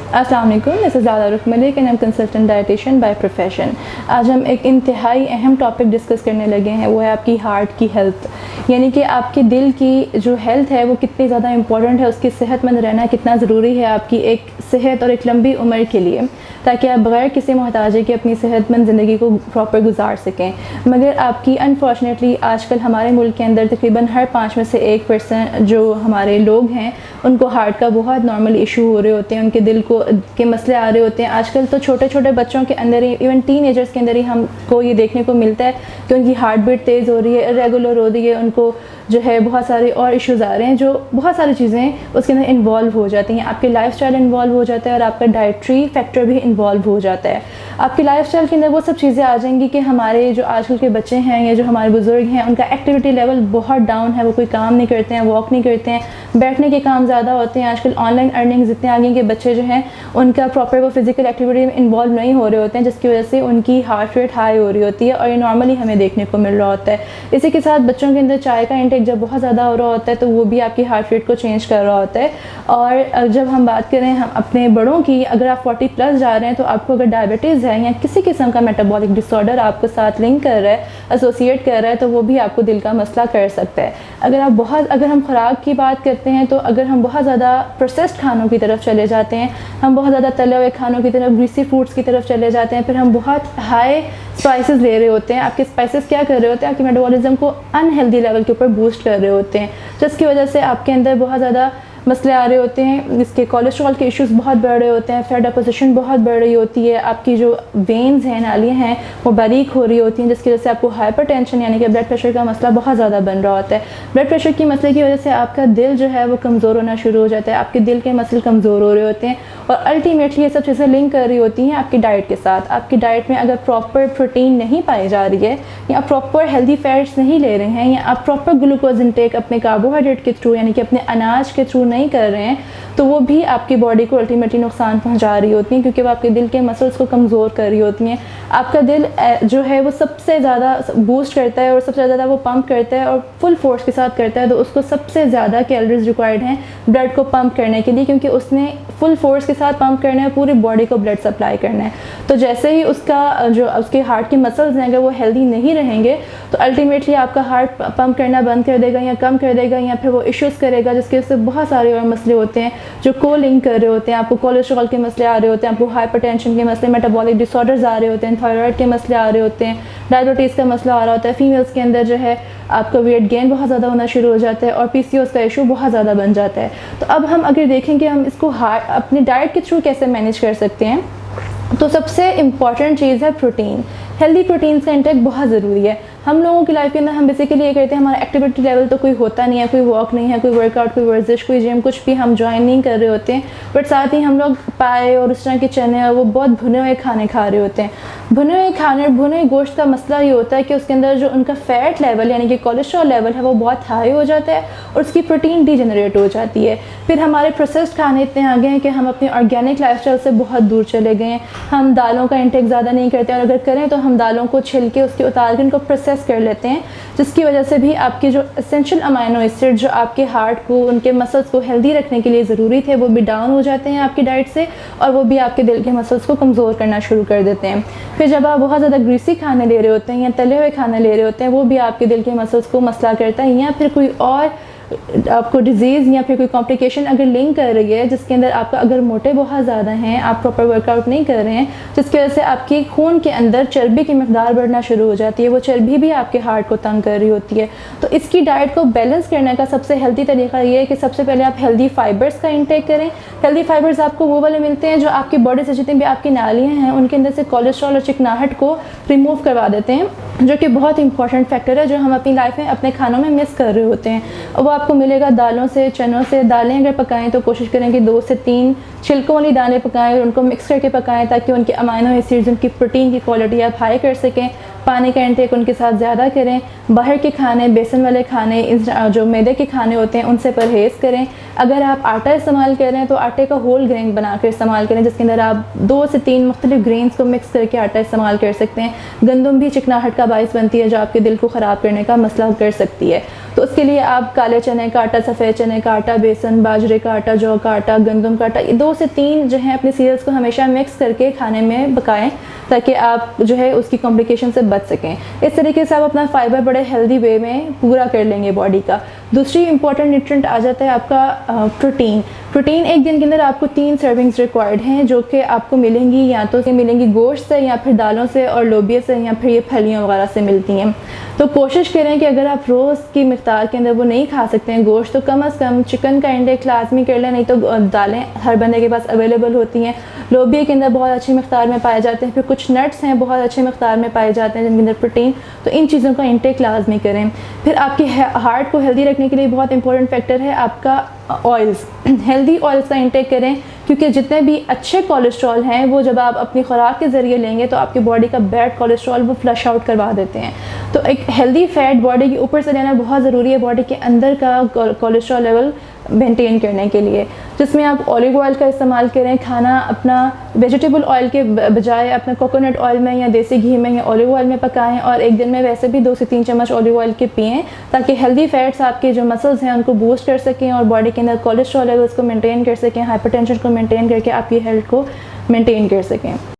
अस्सलाम वालेकुम, this is Zaara रुख Malik and I am consultant dietitian by profession. आज हम एक इंतहाई अहम टॉपिक डिस्कस करने लगे हैं, वो है आपकी हार्ट की हेल्थ, यानी कि आपके दिल की जो हेल्थ है वो कितनी ज़्यादा इंपॉर्टेंट है, उसकी सेहतमंद रहना कितना ज़रूरी है आपकी एक सेहत और एक लंबी उम्र के लिए, ताकि आप बग़ैर किसी मोहताजी के अपनी सेहतमंद ज़िंदगी को प्रॉपर गुजार सकें। मगर आपकी अनफॉर्चुनेटली आजकल हमारे मुल्क के अंदर तकरीबन हर 5 में से 1% जो हमारे लोग हैं उनको हार्ट का बहुत नॉर्मल इशू हो रहे होते हैं, उनके दिल के मसले आ रहे होते हैं। आजकल तो छोटे छोटे बच्चों के अंदर ही, इवन टीनेजर्स के अंदर ही हमको ये देखने को मिलता है कि उनकी हार्ट बीट तेज़ हो रही है, इरेगुलर हो रही है, उनको जो है बहुत सारे और इश्यूज़ आ रहे हैं, जो बहुत सारी चीज़ें उसके अंदर इन्वॉल्व हो जाती हैं। आपके लाइफस्टाइल इन्वॉल्व हो जाता है और आपका डाइट्री फैक्टर भी इन्वॉल्व हो जाता है। आपकी लाइफस्टाइल के अंदर वो सब चीज़ें आ जाएंगी कि हमारे जो आजकल के बच्चे हैं या जो हमारे बुज़ुर्ग हैं उनका एक्टिविटी लेवल बहुत डाउन है, वो कोई काम नहीं करते हैं, वॉक नहीं करते हैं, बैठने के काम ज़्यादा होते हैं। आजकल ऑनलाइन अर्निंग्स इतने आ गई कि बच्चे जो हैं उनका प्रॉपर वो फिज़िकल एक्टिविटी में इन्वॉल्व नहीं हो रहे होते हैं, जिसकी वजह से उनकी हार्ट रेट हाई हो रही होती है और ये नॉर्मली हमें देखने को मिल रहा होता है। इसी के साथ बच्चों के अंदर चाय का इंटेक जब बहुत ज़्यादा हो रहा होता है तो वो भी आपकी हार्ट रेट को चेंज कर रहा होता है। और जब हम बात करें हम अपने बड़ों की, अगर आप 40+ जा रहे हैं तो आपको अगर डायबिटीज़ है या किसी किस्म का मेटाबॉलिक डिसऑर्डर आपको साथ लिंक कर रहा है, एसोसिएट कर रहा है, तो वो भी आपको दिल का मसला कर सकता है। अगर हम खुराक की बात करते हैं तो अगर हम बहुत ज़्यादा प्रोसेस्ड खानों की तरफ चले जाते हैं, हम बहुत ज़्यादा तले हुए खानों की तरफ, ग्रीसी फूड्स की तरफ चले जाते हैं, फिर हम बहुत हाई स्पाइसेस ले रहे होते हैं। आपके स्पाइसेस क्या कर रहे होते हैं, आपके मेटाबॉलिज्म को अनहेल्दी लेवल के ऊपर बूस्ट कर रहे होते हैं, जिसकी वजह से आपके अंदर बहुत ज़्यादा मसले आ रहे होते हैं। इसके कोलेस्ट्रॉल के इश्यूज़ बहुत बढ़ रहे होते हैं, फैट डिपोजिशन बहुत बढ़ रही होती है, आपकी जो वेन्स हैं, नालियाँ हैं, वो बारीक हो रही होती हैं, जिसकी वजह से आपको हाइपरटेंशन यानी कि ब्लड प्रेशर का मसला बहुत ज़्यादा बन रहा होता है। ब्लड प्रेशर की मसले की वजह से आपका दिल जो है वो कमज़ोर होना शुरू हो जाता है, आपके दिल के मसल कमज़ोर हो रहे होते हैं और अल्टीमेटली ये सब चीज़ें लिंक कर रही होती हैं आपकी डाइट के साथ। आपकी डाइट में अगर प्रॉपर प्रोटीन नहीं पाई जा रही है या प्रॉपर हेल्दी फैट्स नहीं ले रहे हैं या आप प्रॉपर ग्लूकोज इंटेक अपने कार्बोहाइड्रेट के थ्रू यानी कि अपने अनाज के थ्रू नहीं कर रहे हैं, तो वो भी आपकी बॉडी को अल्टीमेटली नुकसान पहुंचा रही होती हैं, क्योंकि वो आपके दिल के मसल्स को कमज़ोर कर रही होती हैं। आपका दिल जो है वो सबसे ज़्यादा बूस्ट करता है और सबसे ज़्यादा वो पंप करता है और फुल फोर्स के साथ करता है, तो उसको सबसे ज़्यादा कैलोरीज रिक्वायर्ड हैं ब्लड को पंप करने के लिए, क्योंकि उसने फुल फोर्स के साथ पंप करना है, पूरी बॉडी को ब्लड सप्लाई करना है। तो जैसे ही उसके हार्ट के मसल्स हैं अगर वो हेल्दी नहीं रहेंगे तो अल्टीमेटली आपका हार्ट पंप करना बंद कर देगा या कम कर देगा या फिर वो इश्यूज़ करेगा, जिसकी वजह से बहुत सारे और मसले होते हैं जो को लिंक कर रहे होते हैं। आपको कोलेस्ट्रॉल के मसले आ रहे होते हैं, आपको हाइपरटेंशन के मसले, मेटाबॉलिक डिसऑर्डर्स आ रहे होते हैं, थायराइड के मसले आ रहे होते हैं, डायबिटीज़ का मसला आ रहा होता है। फीमेल्स के अंदर जो है आपका वेट गेन बहुत ज़्यादा होना शुरू हो जाता है और PCOS का इशू बहुत ज़्यादा बन जाता है। तो अब हम अगर देखें कि हम इसको अपनी डाइट के थ्रू कैसे मैनेज कर सकते हैं, तो सबसे इम्पॉर्टेंट चीज़ है प्रोटीन। हेल्दी प्रोटीन्स का इंटेक बहुत ज़रूरी है। हम लोगों की लाइफ के अंदर हम बेसिकली ये करते हैं, हमारा एक्टिविटी लेवल तो कोई होता नहीं है, कोई वॉक नहीं है, कोई वर्कआउट, कोई वर्जिश, कोई जिम, कुछ भी हम ज्वाइन नहीं कर रहे होते हैं, बट साथ ही हम लोग पाए और उस तरह के चने और वो बहुत भुने हुए खाने खा रहे होते हैं। भुने हुए खाने और भुने हुए गोश्त का मसला ये होता है कि उसके अंदर जो उनका फ़ैट लेवल यानी कि कोलेस्ट्रॉल लेवल है वो बहुत हाई हो जाता है और उसकी प्रोटीन डीजनरेट हो जाती है। फिर हमारे प्रोसेस्ड खाने इतने आ गए हैं कि हम अपनी ऑर्गेनिक लाइफस्टाइल से बहुत दूर चले गए हैं। हम दालों का इंटेक ज़्यादा नहीं करते और अगर करें तो हम दालों को छिल के उसके उतार के उनको प्रोसेस कर लेते हैं, जिसकी वजह से भी आपके जो एसेंशियल अमाइनो एसिड जो आपके हार्ट को, उनके मसल्स को हेल्दी रखने के लिए ज़रूरी थे, वो भी डाउन हो जाते हैं आपकी डाइट से और वो भी आपके दिल के मसल्स को कमज़ोर करना शुरू कर देते हैं। फिर जब आप बहुत ज़्यादा ग्रीसी खाने ले रहे होते हैं या तले हुए खाने ले रहे होते हैं, वो भी आपके दिल के मसल्स को मसला करता है या फिर कोई और आपको डिजीज़ या फिर कोई कॉम्प्लिकेशन अगर लिंक कर रही है, जिसके अंदर आपका अगर मोटे बहुत ज़्यादा हैं, आप प्रॉपर वर्कआउट नहीं कर रहे हैं, जिसकी वजह से आपकी खून के अंदर चर्बी की मकदार बढ़ना शुरू हो जाती है, वो चर्बी भी आपके हार्ट को तंग कर रही होती है। तो इसकी डाइट को बैलेंस करने का सबसे हेल्दी तरीका ये है कि सबसे पहले आप हेल्दी फाइबर्स का इंटेक करें। हेल्दी फाइबर्स आपको वो वाले मिलते हैं जो आपकी बॉडी से जितनी भी आपकी नालियाँ हैं उनके अंदर से कोलेस्ट्रॉल और चिकनाहट को रिमूव करवा देते हैं, जो कि बहुत इंपॉर्टेंट फैक्टर है जो हम अपनी लाइफ में अपने खानों में मिस कर रहे होते हैं। वो आपको मिलेगा दालों से, चनों से। दालें अगर पकाएं तो कोशिश करें कि 2 से 3 छिलकों वाली दालें पकाएं और उनको मिक्स करके पकाएं, ताकि उनके अमाइनो एसिड्स, उनकी प्रोटीन की क्वालिटी आप हाई कर सकें। पानी का इंटेक उनके साथ ज़्यादा करें। बाहर के खाने, बेसन वाले खाने, जो मैदे के खाने होते हैं उनसे परहेज़ करें। अगर आप आटा इस्तेमाल कर रहे हैं तो आटे का होल ग्रेन बनाकर इस्तेमाल करें, जिसके अंदर आप 2 से 3 मुख्तलिफ ग्रेन्स को मिक्स करके आटा इस्तेमाल कर सकते हैं। गंदम भी चिकनाहट का बाइस बनती है जो आपके दिल को ख़राब करने का मसला कर सकती है। तो उसके लिए आप काले चने का आटा, सफ़ेद चने का आटा, बेसन, बाजरे का आटा, जौ का आटा, गंदम का आटा, ये 2 से 3 जो है अपने सीरियल्स को हमेशा मिक्स करके खाने में पकाएं ताकि आप जो है उसकी कॉम्प्लिकेशन से बच सकें। इस तरीके से आप अपना फाइबर बड़े हेल्दी वे में पूरा कर लेंगे बॉडी का। दूसरी इंपॉर्टेंट न्यूट्रिएंट आ जाता है आपका प्रोटीन। प्रोटीन एक दिन के अंदर आपको 3 सर्विंग्स रिक्वायर्ड हैं, जो कि आपको मिलेंगी या तो मिलेंगी गोश्त से, या फिर दालों से और लोबिया से, या फिर ये फलियों वगैरह से मिलती हैं। तो कोशिश करें कि अगर आप रोज़ की मिक़दार के अंदर वो नहीं खा सकते हैं गोश्त, तो कम से कम चिकन का इंटेक लाजमी कर लें, नहीं तो दालें हर बंदे के पास अवेलेबल होती हैं। लोबिया के अंदर बहुत अच्छी मिक़दार में पाए जाते हैं, फिर कुछ नट्स हैं बहुत अच्छे मिक़दार में पाए जाते हैं जिनके अंदर प्रोटीन, तो इन चीज़ों का इंटेक लाजमी करें। फिर आपके हार्ट को हेल्दी रखने के लिए बहुत इंपॉर्टेंट फैक्टर है आपका ऑयल्स। हेल्दी ऑयल्स का इंटेक करें, क्योंकि जितने भी अच्छे कोलेस्ट्रॉल हैं वो जब आप अपनी खुराक के ज़रिए लेंगे तो आपकी बॉडी का बैड कोलेस्ट्रॉल वो फ्लश आउट करवा देते हैं। तो एक हेल्दी फैट बॉडी के ऊपर से लेना बहुत ज़रूरी है बॉडी के अंदर का कोलेस्ट्रॉल लेवल मेंटेन करने के लिए, जिसमें आप ऑलिव ऑयल का इस्तेमाल करें। खाना अपना वेजिटेबल ऑयल के बजाय अपना कोकोनट ऑयल में या देसी घी में या ऑलिव ऑयल में पकाएं, और एक दिन में वैसे भी 2 से 3 चम्मच ऑलिव ऑयल के पिएं, ताकि हेल्दी फैट्स आपके जो मसल्स हैं उनको बूस्ट कर सकें और बॉडी के अंदर कोलेस्ट्रॉल लेवल्स को मेंटेन कर सकें, हाइपरटेंशन को मेंटेन करके आपकी हेल्थ को मेंटेन कर सकें।